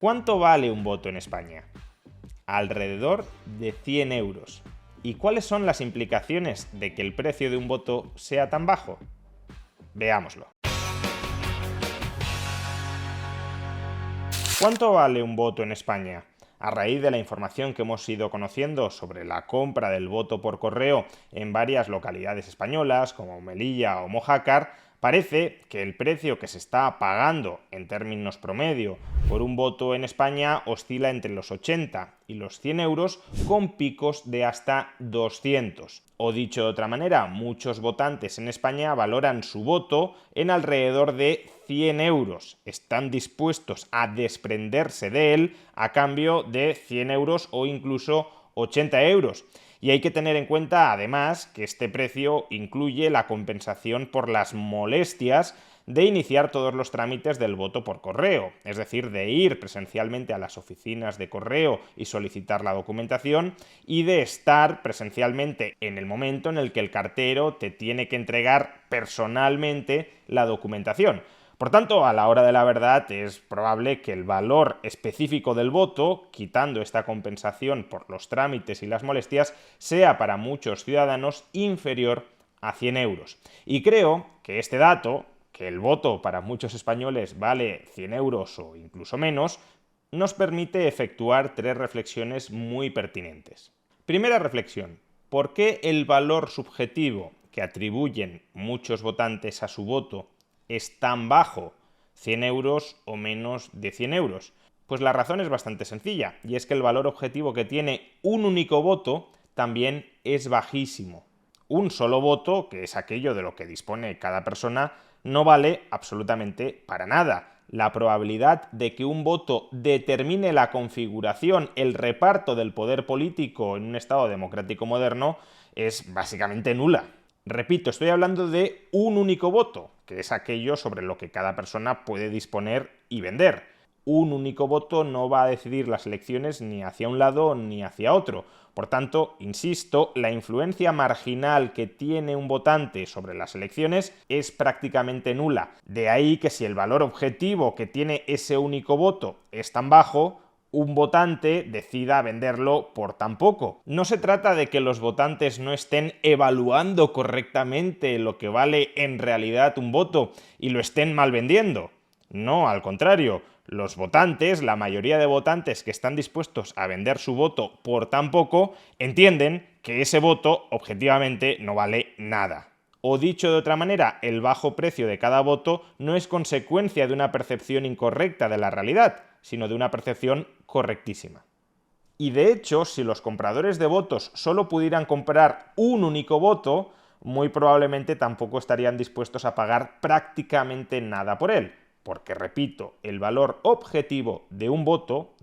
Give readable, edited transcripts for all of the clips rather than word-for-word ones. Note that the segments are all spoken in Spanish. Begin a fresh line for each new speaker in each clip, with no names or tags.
¿Cuánto vale un voto en España? Alrededor de 100 euros. ¿Y cuáles son las implicaciones de que el precio de un voto sea tan bajo? Veámoslo. ¿Cuánto vale un voto en España? A raíz de la información que hemos ido conociendo sobre la compra del voto por correo en varias localidades españolas, como Melilla o Mojácar, parece que el precio que se está pagando en términos promedio por un voto en España oscila entre los 80 y los 100 euros, con picos de hasta 200. O dicho de otra manera, muchos votantes en España valoran su voto en alrededor de 100 euros. Están dispuestos a desprenderse de él a cambio de 100 euros o incluso 80 euros. Y hay que tener en cuenta, además, que este precio incluye la compensación por las molestias de iniciar todos los trámites del voto por correo, es decir, de ir presencialmente a las oficinas de correo y solicitar la documentación, y de estar presencialmente en el momento en el que el cartero te tiene que entregar personalmente la documentación. Por tanto, a la hora de la verdad es probable que el valor específico del voto, quitando esta compensación por los trámites y las molestias, sea para muchos ciudadanos inferior a 100 euros. Y creo que este dato, que el voto para muchos españoles vale 100 euros o incluso menos, nos permite efectuar tres reflexiones muy pertinentes. Primera reflexión: ¿por qué el valor subjetivo que atribuyen muchos votantes a su voto es tan bajo, 100 euros o menos de 100 euros? Pues la razón es bastante sencilla, y es que el valor objetivo que tiene un único voto también es bajísimo. Un solo voto, que es aquello de lo que dispone cada persona, no vale absolutamente para nada. La probabilidad de que un voto determine la configuración, el reparto del poder político en un Estado democrático moderno es básicamente nula. Repito, estoy hablando de un único voto, que es aquello sobre lo que cada persona puede disponer y vender. Un único voto no va a decidir las elecciones ni hacia un lado ni hacia otro. Por tanto, insisto, la influencia marginal que tiene un votante sobre las elecciones es prácticamente nula. De ahí que si el valor objetivo que tiene ese único voto es tan bajo, un votante decida venderlo por tan poco. No se trata de que los votantes no estén evaluando correctamente lo que vale en realidad un voto y lo estén mal vendiendo. No, al contrario, los votantes, la mayoría de votantes que están dispuestos a vender su voto por tan poco, entienden que ese voto objetivamente no vale nada. O dicho de otra manera, el bajo precio de cada voto no es consecuencia de una percepción incorrecta de la realidad, sino de una percepción correctísima. Y de hecho, si los compradores de votos solo pudieran comprar un único voto, muy probablemente tampoco estarían dispuestos a pagar prácticamente nada por él, porque, repito, el valor objetivo de un voto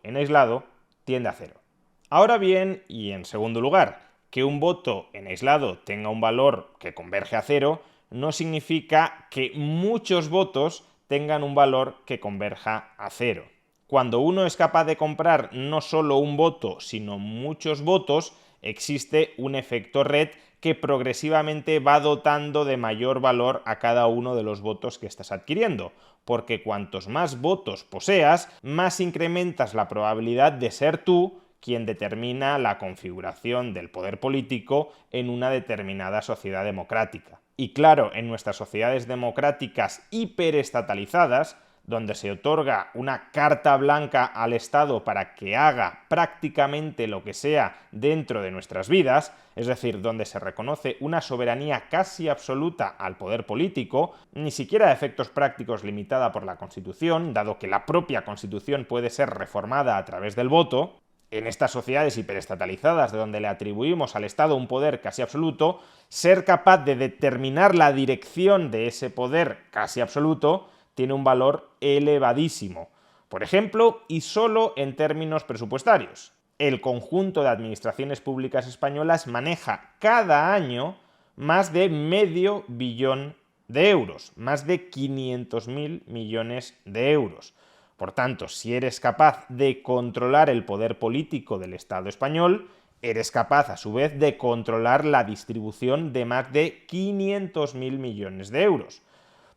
en aislado, tiende a cero. Ahora bien, y en segundo lugar, que un voto en aislado tenga un valor que converge a cero no significa que muchos votos tengan un valor que converja a cero. Cuando uno es capaz de comprar no solo un voto, sino muchos votos, existe un efecto red que progresivamente va dotando de mayor valor a cada uno de los votos que estás adquiriendo, porque cuantos más votos poseas, más incrementas la probabilidad de ser tú quien determina la configuración del poder político en una determinada sociedad democrática. Y claro, en nuestras sociedades democráticas hiperestatalizadas, donde se otorga una carta blanca al Estado para que haga prácticamente lo que sea dentro de nuestras vidas, es decir, donde se reconoce una soberanía casi absoluta al poder político, ni siquiera a efectos prácticos limitada por la Constitución, dado que la propia Constitución puede ser reformada a través del voto. En estas sociedades hiperestatalizadas, de donde le atribuimos al Estado un poder casi absoluto, ser capaz de determinar la dirección de ese poder casi absoluto tiene un valor elevadísimo. Por ejemplo, y solo en términos presupuestarios, el conjunto de administraciones públicas españolas maneja cada año más de medio billón de euros, más de 500.000 millones de euros. Por tanto, si eres capaz de controlar el poder político del Estado español, eres capaz a su vez de controlar la distribución de más de 500.000 millones de euros.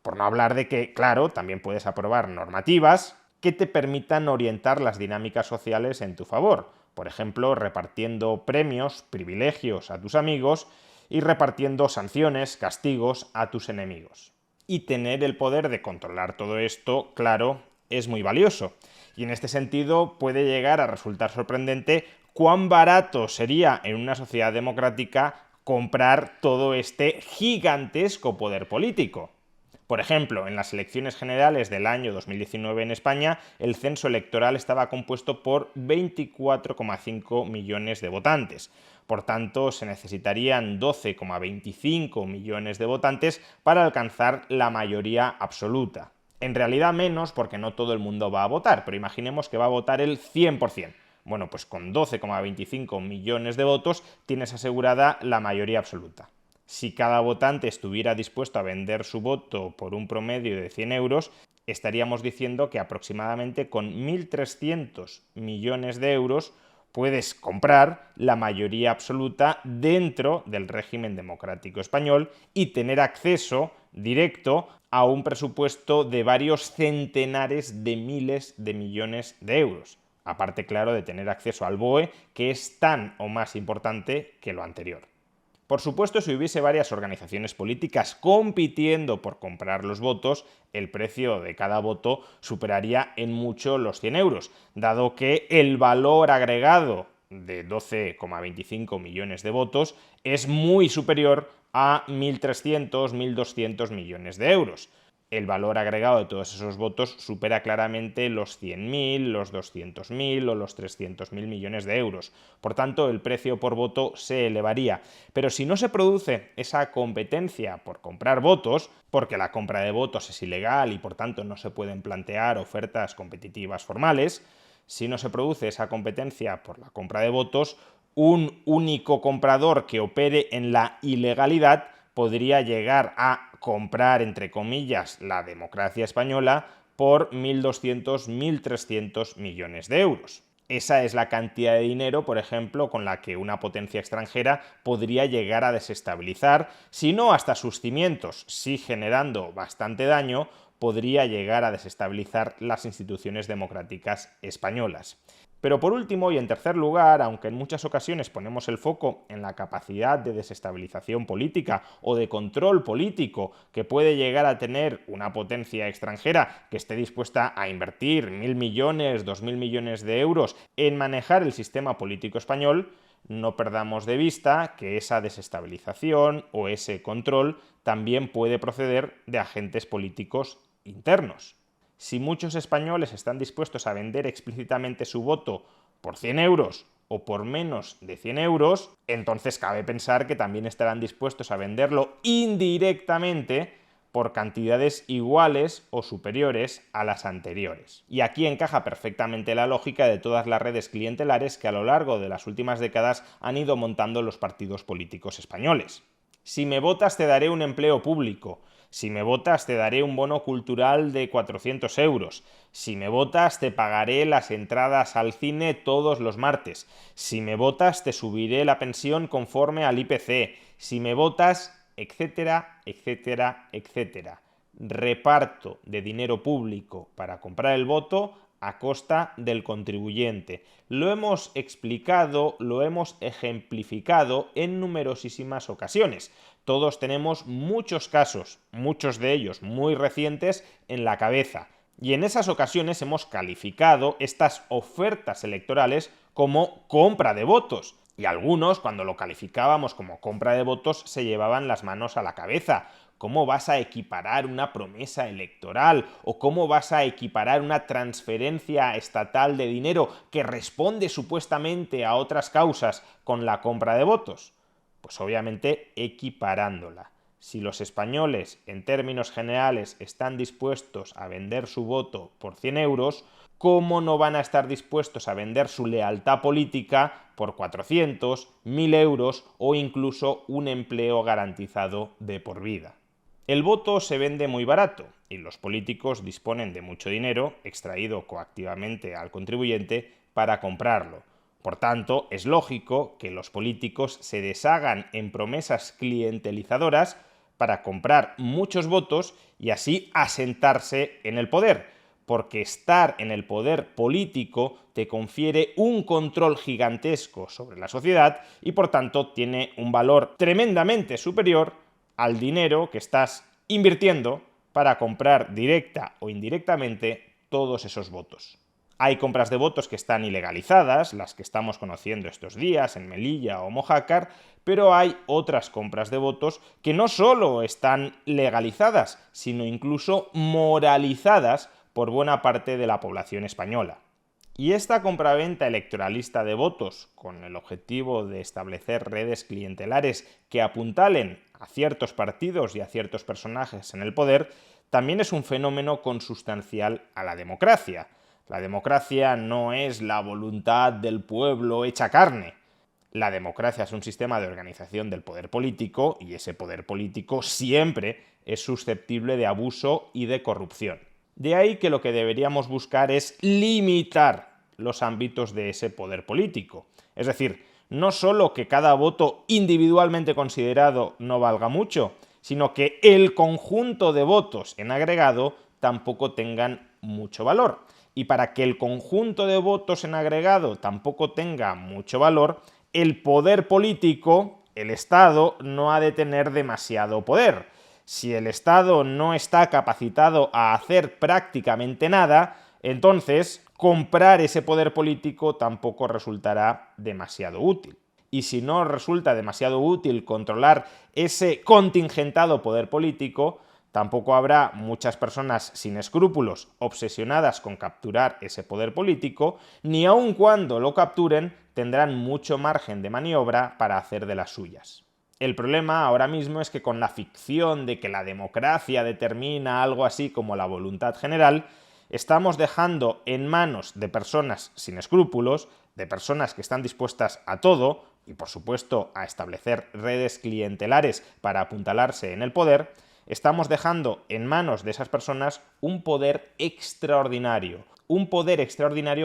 Por no hablar de que, claro, también puedes aprobar normativas que te permitan orientar las dinámicas sociales en tu favor. Por ejemplo, repartiendo premios, privilegios a tus amigos y repartiendo sanciones, castigos a tus enemigos. Y tener el poder de controlar todo esto, claro, es muy valioso. Y en este sentido puede llegar a resultar sorprendente cuán barato sería en una sociedad democrática comprar todo este gigantesco poder político. Por ejemplo, en las elecciones generales del año 2019 en España, el censo electoral estaba compuesto por 24,5 millones de votantes. Por tanto, se necesitarían 12,25 millones de votantes para alcanzar la mayoría absoluta. En realidad menos, porque no todo el mundo va a votar, pero imaginemos que va a votar el 100%. Bueno, pues con 12,25 millones de votos tienes asegurada la mayoría absoluta. Si cada votante estuviera dispuesto a vender su voto por un promedio de 100 euros, estaríamos diciendo que aproximadamente con 1.300 millones de euros puedes comprar la mayoría absoluta dentro del régimen democrático español y tener acceso directo a un presupuesto de varios centenares de miles de millones de euros. Aparte, claro, de tener acceso al BOE, que es tan o más importante que lo anterior. Por supuesto, si hubiese varias organizaciones políticas compitiendo por comprar los votos, el precio de cada voto superaría en mucho los 100 euros, dado que el valor agregado de 12,25 millones de votos es muy superior a 1.300, 1.200 millones de euros. El valor agregado de todos esos votos supera claramente los 100.000, los 200.000 o los 300.000 millones de euros. Por tanto, el precio por voto se elevaría. Pero si no se produce esa competencia por comprar votos, porque la compra de votos es ilegal y por tanto no se pueden plantear ofertas competitivas formales, si no se produce esa competencia por la compra de votos, un único comprador que opere en la ilegalidad podría llegar a comprar, entre comillas, la democracia española por 1.200, 1.300 millones de euros. Esa es la cantidad de dinero, por ejemplo, con la que una potencia extranjera podría llegar a desestabilizar, si no hasta sus cimientos, sí generando bastante daño, podría llegar a desestabilizar las instituciones democráticas españolas. Pero por último y en tercer lugar, aunque en muchas ocasiones ponemos el foco en la capacidad de desestabilización política o de control político que puede llegar a tener una potencia extranjera que esté dispuesta a invertir 1.000 millones, 2.000 millones de euros en manejar el sistema político español, no perdamos de vista que esa desestabilización o ese control también puede proceder de agentes políticos internos. Si muchos españoles están dispuestos a vender explícitamente su voto por 100 euros o por menos de 100 euros, entonces cabe pensar que también estarán dispuestos a venderlo indirectamente por cantidades iguales o superiores a las anteriores. Y aquí encaja perfectamente la lógica de todas las redes clientelares que a lo largo de las últimas décadas han ido montando los partidos políticos españoles. Si me votas te daré un empleo público. Si me votas te daré un bono cultural de 400 euros. Si me votas te pagaré las entradas al cine todos los martes. Si me votas te subiré la pensión conforme al IPC. Si me votas, etcétera, etcétera, etcétera. Reparto de dinero público para comprar el voto a costa del contribuyente. Lo hemos explicado, lo hemos ejemplificado en numerosísimas ocasiones. Todos tenemos muchos casos, muchos de ellos muy recientes, en la cabeza. Y en esas ocasiones hemos calificado estas ofertas electorales como compra de votos. Y algunos, cuando lo calificábamos como compra de votos, se llevaban las manos a la cabeza. ¿Cómo vas a equiparar una promesa electoral? ¿O cómo vas a equiparar una transferencia estatal de dinero que responde supuestamente a otras causas con la compra de votos? Pues obviamente equiparándola. Si los españoles, en términos generales, están dispuestos a vender su voto por 100 euros, ¿cómo no van a estar dispuestos a vender su lealtad política por 400, 1.000 euros o incluso un empleo garantizado de por vida? El voto se vende muy barato y los políticos disponen de mucho dinero extraído coactivamente al contribuyente para comprarlo. Por tanto, es lógico que los políticos se deshagan en promesas clientelizadoras para comprar muchos votos y así asentarse en el poder. porque estar en el poder político te confiere un control gigantesco sobre la sociedad y por tanto tiene un valor tremendamente superior al dinero que estás invirtiendo para comprar directa o indirectamente todos esos votos. Hay compras de votos que están ilegalizadas, las que estamos conociendo estos días en Melilla o Mojácar, pero hay otras compras de votos que no solo están legalizadas, sino incluso moralizadas por buena parte de la población española. Y esta compraventa electoralista de votos, con el objetivo de establecer redes clientelares que apuntalen a ciertos partidos y a ciertos personajes en el poder, también es un fenómeno consustancial a la democracia. La democracia no es la voluntad del pueblo hecha carne. La democracia es un sistema de organización del poder político y ese poder político siempre es susceptible de abuso y de corrupción. De ahí que lo que deberíamos buscar es limitar los ámbitos de ese poder político. Es decir, no solo que cada voto individualmente considerado no valga mucho, sino que el conjunto de votos en agregado tampoco tengan mucho valor. Y para que el conjunto de votos en agregado tampoco tenga mucho valor, el poder político, el Estado, no ha de tener demasiado poder. Si el Estado no está capacitado a hacer prácticamente nada, entonces comprar ese poder político tampoco resultará demasiado útil. Y si no resulta demasiado útil controlar ese contingentado poder político, tampoco habrá muchas personas sin escrúpulos obsesionadas con capturar ese poder político, ni aun cuando lo capturen tendrán mucho margen de maniobra para hacer de las suyas. El problema ahora mismo es que con la ficción de que la democracia determina algo así como la voluntad general, estamos dejando en manos de personas sin escrúpulos, de personas que están dispuestas a todo, y por supuesto a establecer redes clientelares para apuntalarse en el poder, estamos dejando en manos de esas personas un poder extraordinario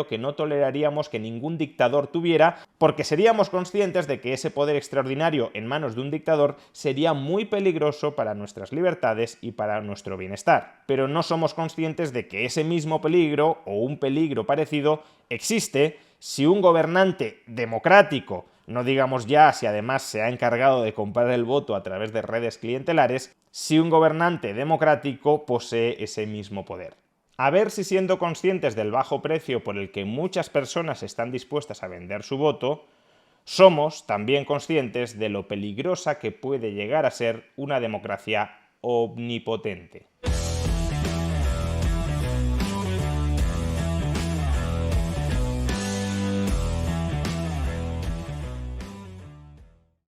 que no toleraríamos que ningún dictador tuviera, porque seríamos conscientes de que ese poder extraordinario en manos de un dictador sería muy peligroso para nuestras libertades y para nuestro bienestar. Pero no somos conscientes de que ese mismo peligro, o un peligro parecido, existe si un gobernante democrático, no digamos ya si además se ha encargado de comprar el voto a través de redes clientelares, si un gobernante democrático posee ese mismo poder. A ver si, siendo conscientes del bajo precio por el que muchas personas están dispuestas a vender su voto, somos también conscientes de lo peligrosa que puede llegar a ser una democracia omnipotente.